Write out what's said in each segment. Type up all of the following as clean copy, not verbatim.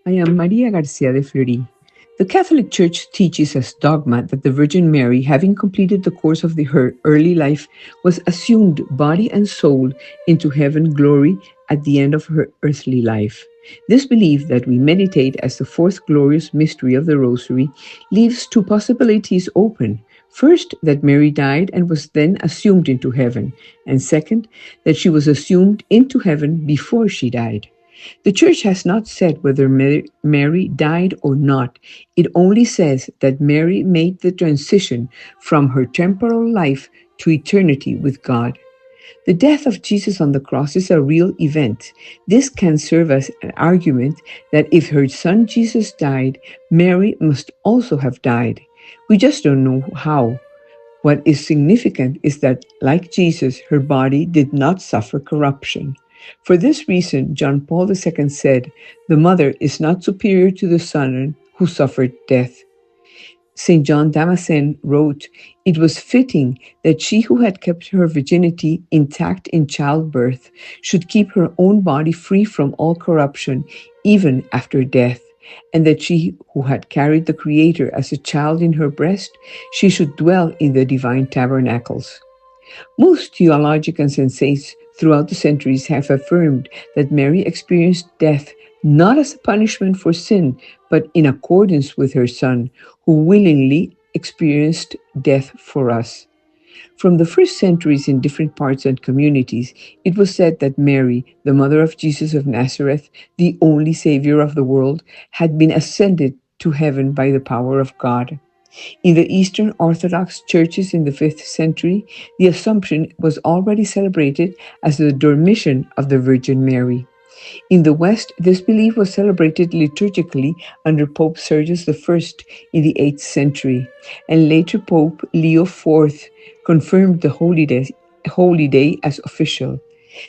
I am Maria Garcia de Fleury. The Catholic Church teaches as dogma that the Virgin Mary, having completed the course of her early life, was assumed body and soul into heaven glory at the end of her earthly life. This belief that we meditate as the fourth glorious mystery of the Rosary leaves two possibilities open. First, that Mary died and was then assumed into heaven, and second, that she was assumed into heaven before she died. The Church has not said whether Mary died or not. It only says that Mary made the transition from her temporal life to eternity with God. The death of Jesus on the cross is a real event. This can serve as an argument that if her son Jesus died, Mary must also have died. We just don't know how. What is significant is that, like Jesus, her body did not suffer corruption. For this reason, John Paul II said, "The mother is not superior to the son who suffered death." St. John Damascene wrote, "It was fitting that she who had kept her virginity intact in childbirth should keep her own body free from all corruption, even after death, and that she who had carried the Creator as a child in her breast, she should dwell in the divine tabernacles." Most theologians and saints throughout the centuries have affirmed that Mary experienced death not as a punishment for sin, but in accordance with her Son, who willingly experienced death for us. From the first centuries in different parts and communities, it was said that Mary, the mother of Jesus of Nazareth, the only Savior of the world, had been ascended to heaven by the power of God. In the Eastern Orthodox churches in the 5th century, the Assumption was already celebrated as the Dormition of the Virgin Mary. In the West, this belief was celebrated liturgically under Pope Sergius I in the 8th century, and later Pope Leo IV confirmed the holy day as official.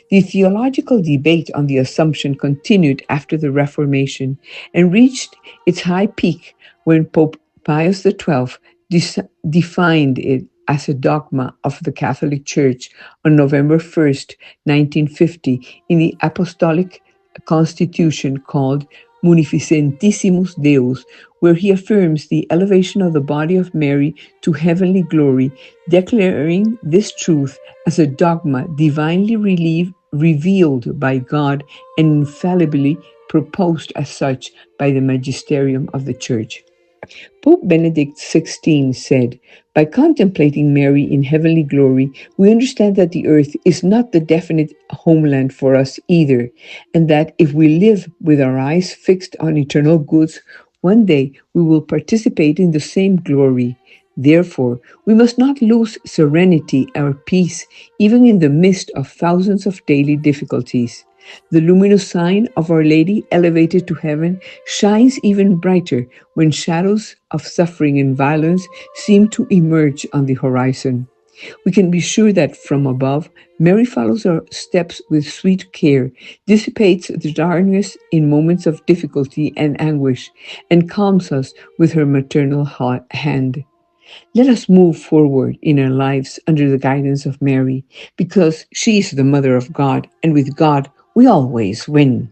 The theological debate on the Assumption continued after the Reformation and reached its high peak when Pope Pius XII defined it as a dogma of the Catholic Church on November 1st, 1950, in the Apostolic Constitution called Munificentissimus Deus, where he affirms the elevation of the body of Mary to heavenly glory, declaring this truth as a dogma divinely revealed by God and infallibly proposed as such by the magisterium of the Church. Pope Benedict XVI said, "By contemplating Mary in heavenly glory, we understand that the earth is not the definite homeland for us either, and that if we live with our eyes fixed on eternal goods, one day we will participate in the same glory. Therefore, we must not lose serenity or peace, even in the midst of thousands of daily difficulties. The luminous sign of Our Lady elevated to heaven shines even brighter when shadows of suffering and violence seem to emerge on the horizon. We can be sure that from above, Mary follows our steps with sweet care, dissipates the darkness in moments of difficulty and anguish, and calms us with her maternal hand. Let us move forward in our lives under the guidance of Mary, because she is the Mother of God, and with God we always win."